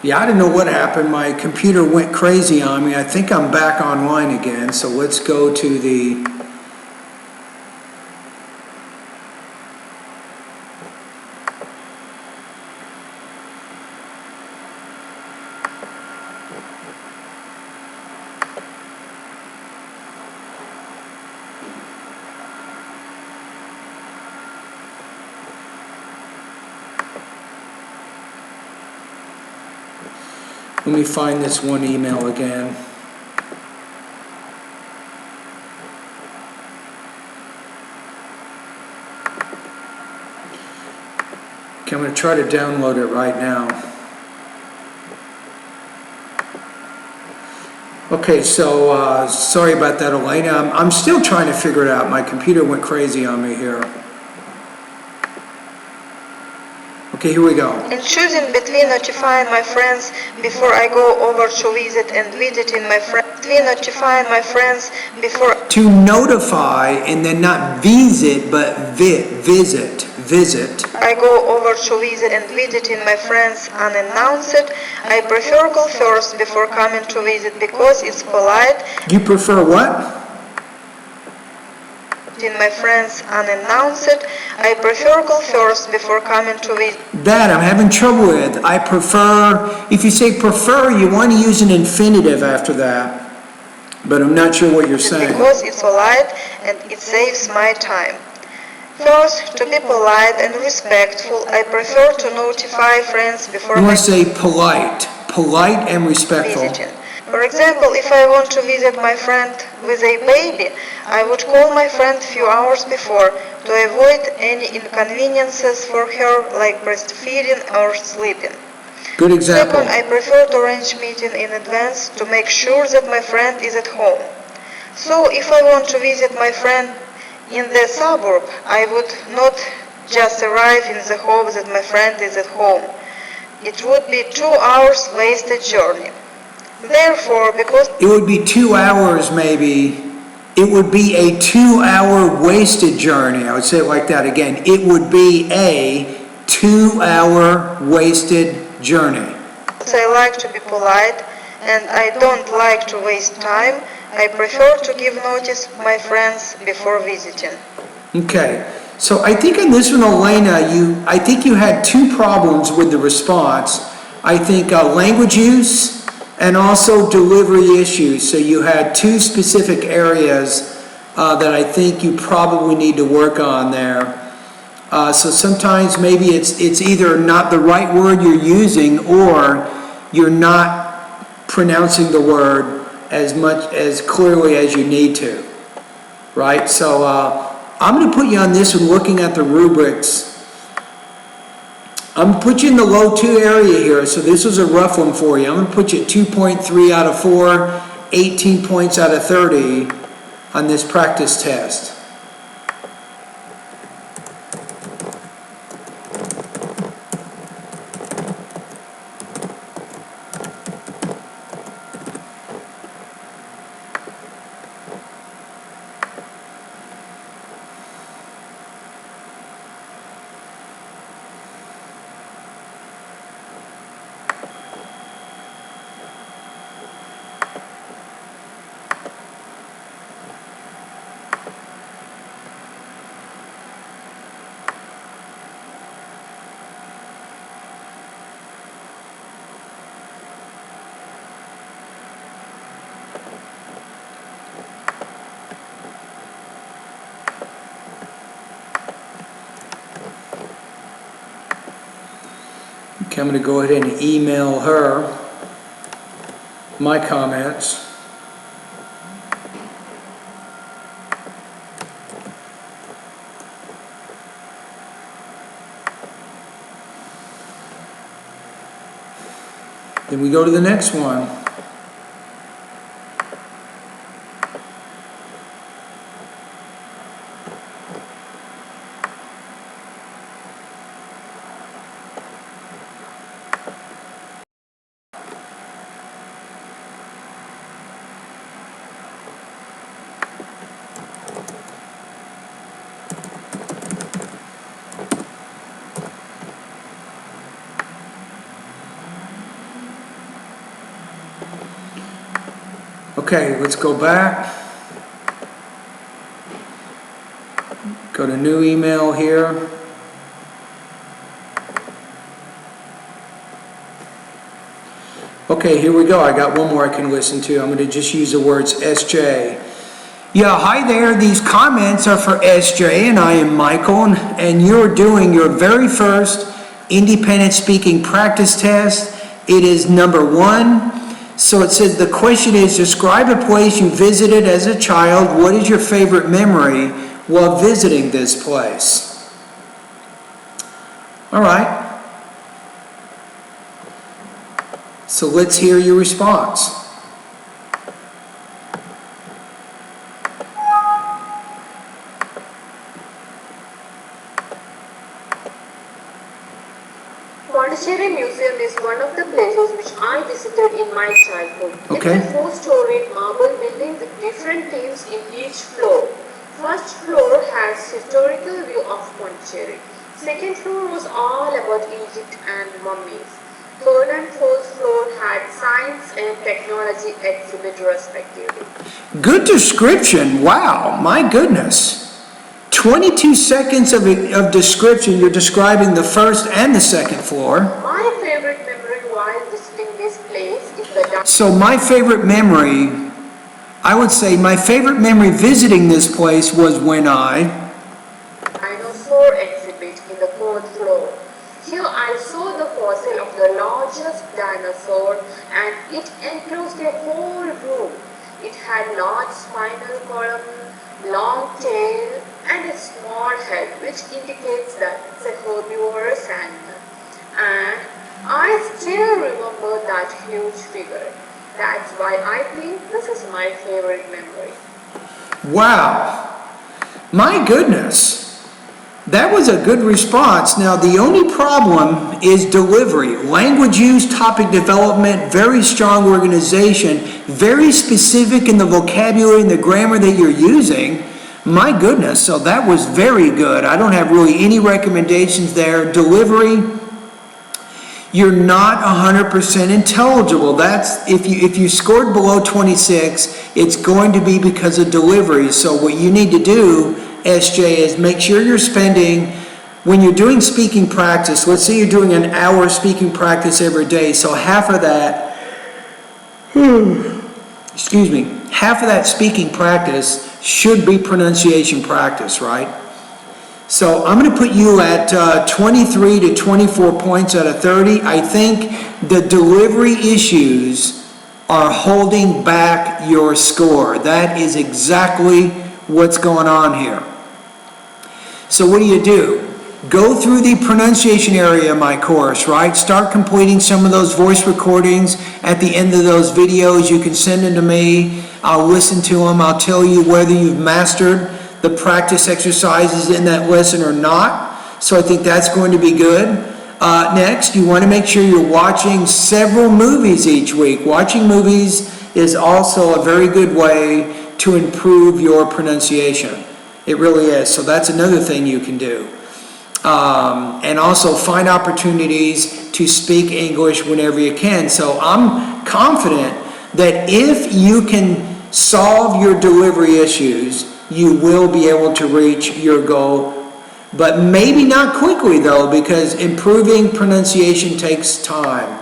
Yeah, I don't know what happened. My computer went crazy on me. I think I'm back online again. So let's go to the... Let me find this one email again. Okay, I'm going to try to download it right now. Okay, so sorry about that, Elena. I'm still trying to figure it out. My computer went crazy on me here. Okay, here we go. In choosing between notifying my friends before I go over to visit and visiting my friends, between notifying my friends before... To notify and then not visit, but visit. I go over to visit and visiting my friends unannounced, I prefer call first before coming to visit because it's polite. You prefer what? In my friends unannounced, I prefer call first before coming to visit. That I'm having trouble with. I prefer, if you say prefer, you want to use an infinitive after that. But I'm not sure what you're saying. Because it's polite and it saves my time. First, to be polite and respectful, I prefer to notify friends before you want to say polite and respectful. Visiting. For example, if I want to visit my friend with a baby, I would call my friend a few hours before to avoid any inconveniences for her like breastfeeding or sleeping. Good example. Second, I prefer to arrange meeting in advance to make sure that my friend is at home. So if I want to visit my friend in the suburb, I would not just arrive in the hope that my friend is at home. It would be 2 hours wasted journey. Therefore, because it would be 2 hours maybe, it would be a 2-hour wasted journey. I would say it like that again. It would be a 2-hour wasted journey. I like to be polite and I don't like to waste time, I prefer to give notice to my friends before visiting. Okay, so I think on this one, Elena, I think you had two problems with the response. I think language use and also delivery issues. So you had two specific areas that I think you probably need to work on there. So sometimes maybe it's either not the right word you're using or you're not pronouncing the word as clearly as you need to, right? So I'm going to put you on this one looking at the rubrics. I'm going to put you in the low 2 area here, so this was a rough one for you. I'm going to put you at 2.3 out of 4, 18 points out of 30 on this practice test. Okay, I'm going to go ahead and email her my comments. Then we go to the next one. Okay, let's go back. Go to new email here. Okay, here we go. I got one more I can listen to. I'm going to just use the words SJ. Yeah, hi there. These comments are for SJ, and I am Michael, and you're doing your very first independent speaking practice test. It is number 1. So it says the question is, describe a place you visited as a child. What is your favorite memory while visiting this place? All right. So let's hear your response. Pondicherry Museum is one of the places which I visited in my childhood. Okay. It's a 4-storied marble building with different themes in each floor. First floor has historical view of Pondicherry. Second floor was all about Egypt and mummies. Third and fourth floor had science and technology exhibit respectively. Good description. Wow, my goodness. 22 seconds of description. You're describing the first and the second floor. My favorite memory while visiting this place is the So my favorite memory, I would say my favorite memory visiting this place was when I dinosaur exhibit in the 4th floor. Here I saw the fossil of the largest dinosaur and it enclosed a whole room. It had large spinal column, long tail and a small head, which indicates that it's a herbivorous animal. And I still remember that huge figure. That's why I think this is my favorite memory. Wow, my goodness. That was a good response. Now, the only problem is delivery. Language use, topic development, very strong organization, very specific in the vocabulary and the grammar that you're using. My goodness, so that was very good. I don't have really any recommendations there. Delivery, you're not 100% intelligible. That's if you scored below 26, it's going to be because of delivery. So what you need to do, SJ, is make sure you're spending, when you're doing speaking practice, let's say you're doing an hour speaking practice every day, so half of that, half of that speaking practice should be pronunciation practice, right? So I'm going to put you at 23 to 24 points out of 30. I think the delivery issues are holding back your score. That is exactly what's going on here. So what do? Go through the pronunciation area of my course, right? Start completing some of those voice recordings at the end of those videos. You can send them to me. I'll listen to them. I'll tell you whether you've mastered the practice exercises in that lesson or not. So I think that's going to be good. Next, you want to make sure you're watching several movies each week. Watching movies is also a very good way to improve your pronunciation. It really is. So that's another thing you can do. And also find opportunities to speak English whenever you can. So I'm confident that if you can solve your delivery issues, you will be able to reach your goal. But maybe not quickly though, because improving pronunciation takes time.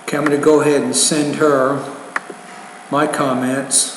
Okay, I'm going to go ahead and send her my comments.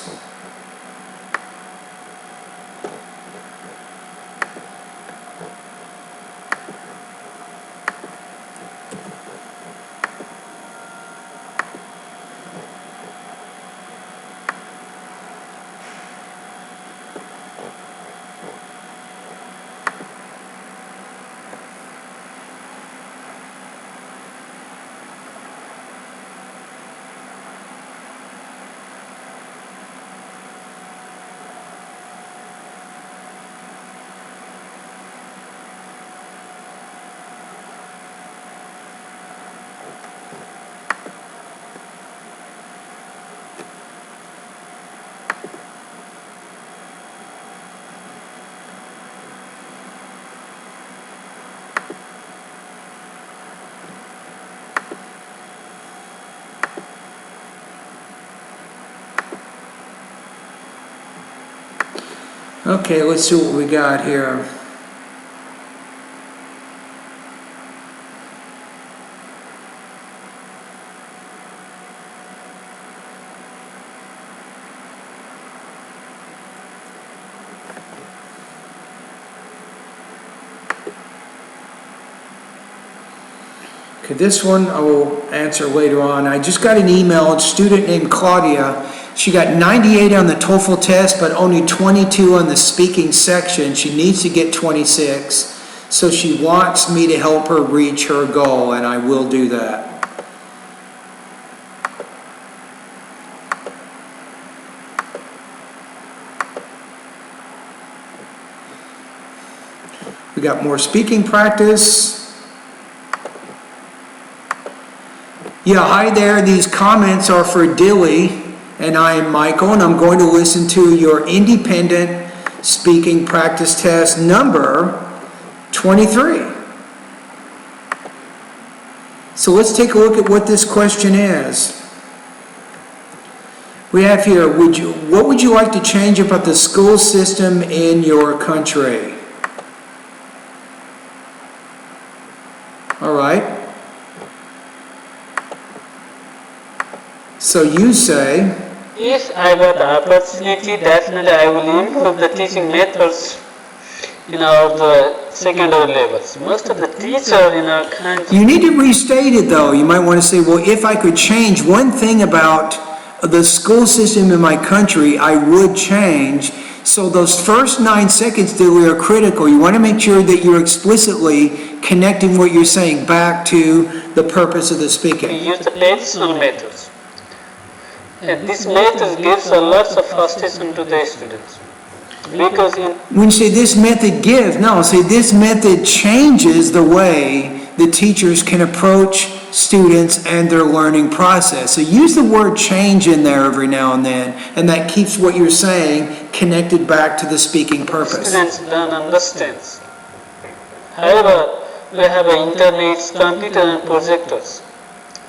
Okay, let's see what we got here. Okay, this one I will answer later on. I just got an email, a student named Claudia. She got 98 on the TOEFL test, but only 22 on the speaking section. She needs to get 26. So she wants me to help her reach her goal, and I will do that. We got more speaking practice. Yeah, hi there. These comments are for Dilly, and I am Michael, and I'm going to listen to your independent speaking practice test number 23. So let's take a look at what this question is. We have here, what would you like to change about the school system in your country? All right. So you say, if I got the opportunity, definitely I will improve the teaching methods in the secondary levels. Most of the teachers in our country. you need to restate it though. You might want to say, well, if I could change one thing about the school system in my country, I would change. So those first 9 seconds that are critical. You want to make sure that you're explicitly connecting what you're saying back to the purpose of the We speaking. use the traditional methods. And this method gives a lot of frustration to the students. Because When you say this method gives, no, say this method changes the way the teachers can approach students and their learning process. So use the word change in there every now and then, and that keeps what you're saying connected back to the speaking purpose. students don't understand. However, we have internet, computer and projectors.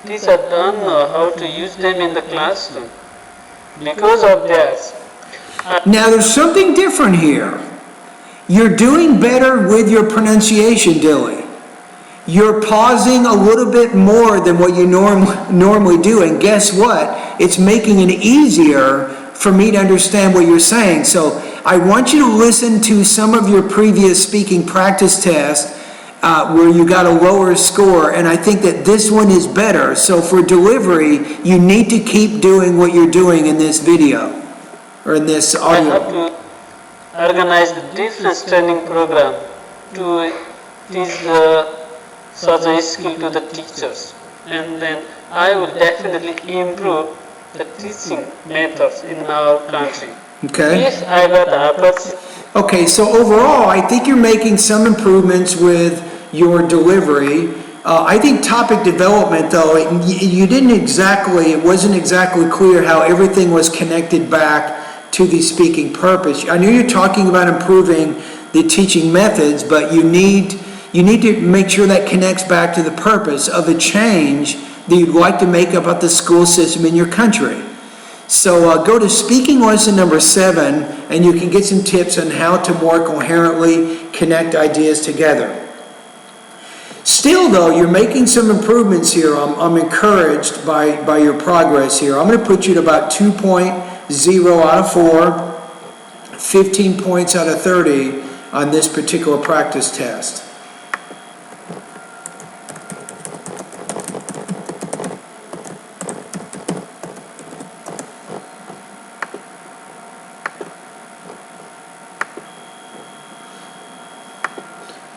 Teachers don't know how to use them in the classroom. Because of that, Now there's something different here. You're doing better with your pronunciation, Dilly. You're pausing a little bit more than what you normally do, and guess what? It's making it easier for me to understand what you're saying. So I want you to listen to some of your previous speaking practice tests where you got a lower score, and I think that this one is better. So for delivery, you need to keep doing what you're doing in this video, or in this I have audio. to organize the different training program to teach such a skill to the teachers, and then I will definitely improve the teaching methods in our country. Okay? If I got the opportunity. Okay, so overall, I think you're making some improvements with your delivery. I think topic development, though, it wasn't exactly clear how everything was connected back to the speaking purpose. I know you're talking about improving the teaching methods, but you need to make sure that connects back to the purpose of a change that you'd like to make about the school system in your country. So go to speaking lesson number 7, and you can get some tips on how to more coherently connect ideas together. Still, though, you're making some improvements here. I'm encouraged by your progress here. I'm going to put you at about 2.0 out of 4, 15 points out of 30 on this particular practice test.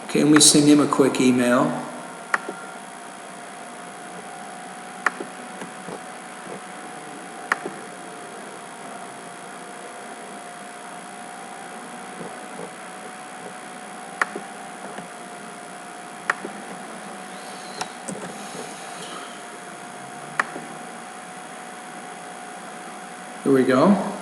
Okay, and we send him a quick email. Here we go.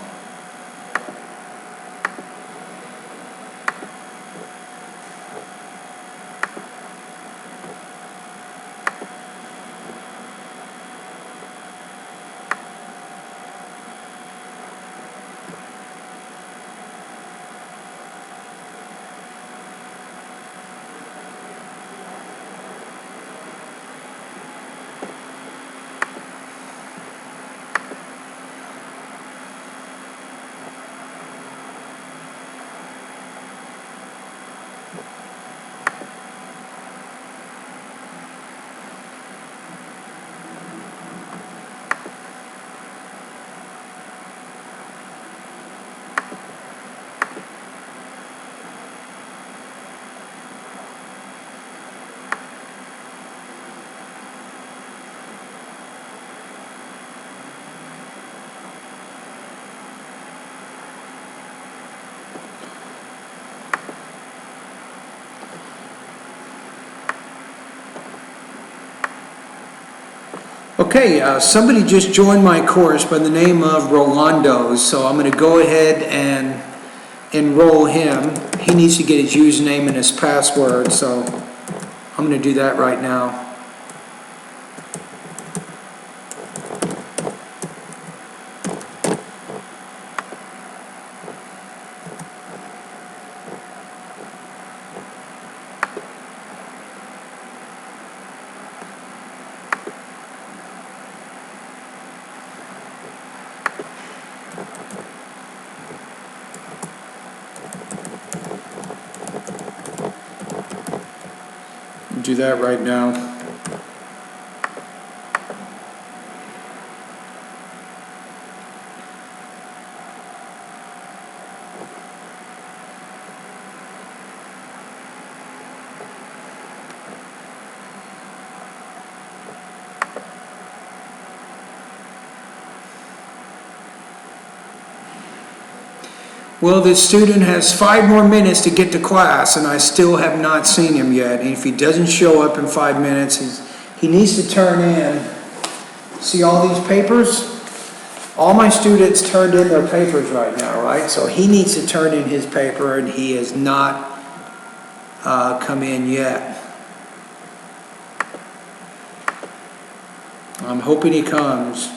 Okay, somebody just joined my course by the name of Rolando, so I'm going to go ahead and enroll him. He needs to get his username and his password, so I'm going to do that right now. Do that right now. Well, this student has 5 more minutes to get to class, and I still have not seen him yet. And if he doesn't show up in 5 minutes, he needs to turn in. See all these papers? All my students turned in their papers right now, right? So he needs to turn in his paper, and he has not come in yet. I'm hoping he comes.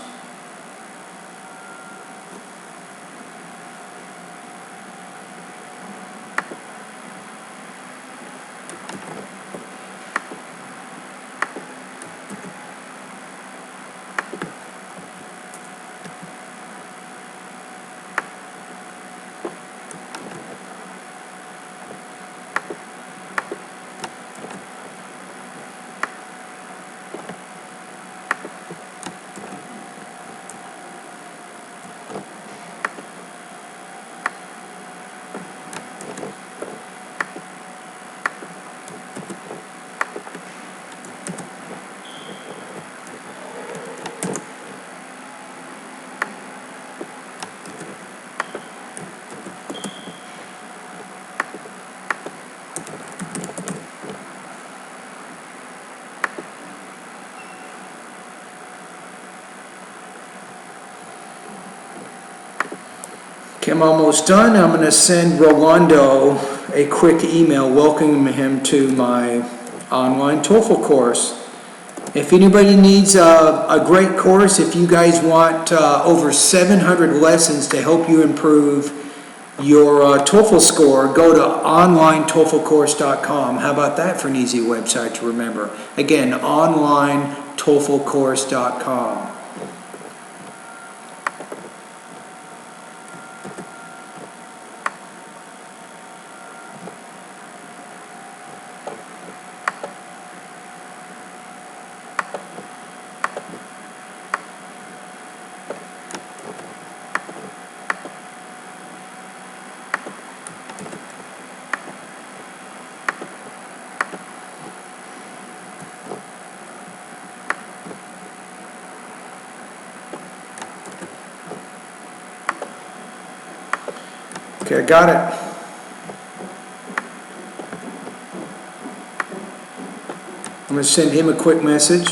Okay, I'm almost done. I'm going to send Rolando a quick email welcoming him to my online TOEFL course. If anybody needs a great course, if you guys want over 700 lessons to help you improve your TOEFL score, go to OnlineTOEFLCourse.com. How about that for an easy website to remember? Again, OnlineTOEFLCourse.com. Okay, I got it. I'm going to send him a quick message.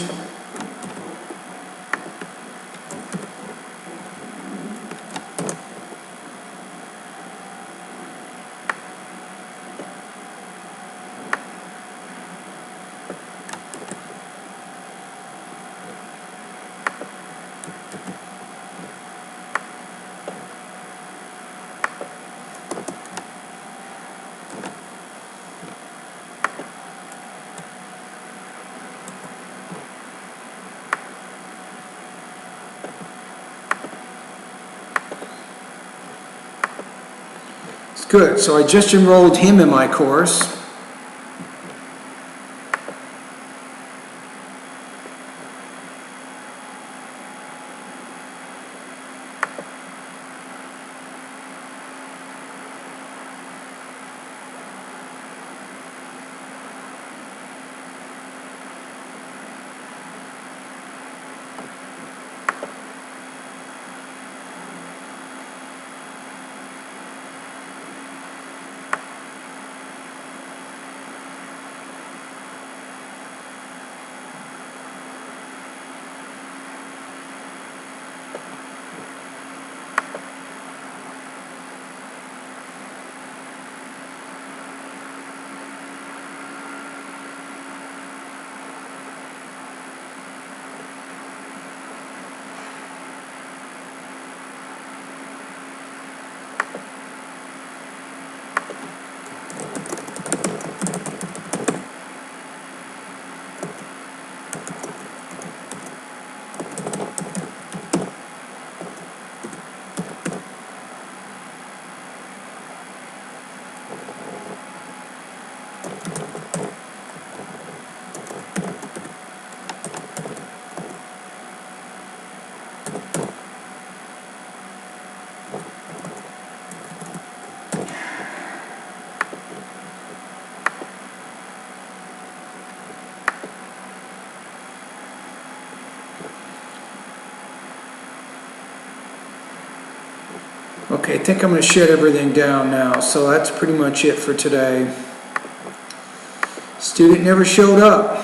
Good, so I just enrolled him in my course. Okay, I think I'm going to shut everything down now, so that's pretty much it for today. Student never showed up.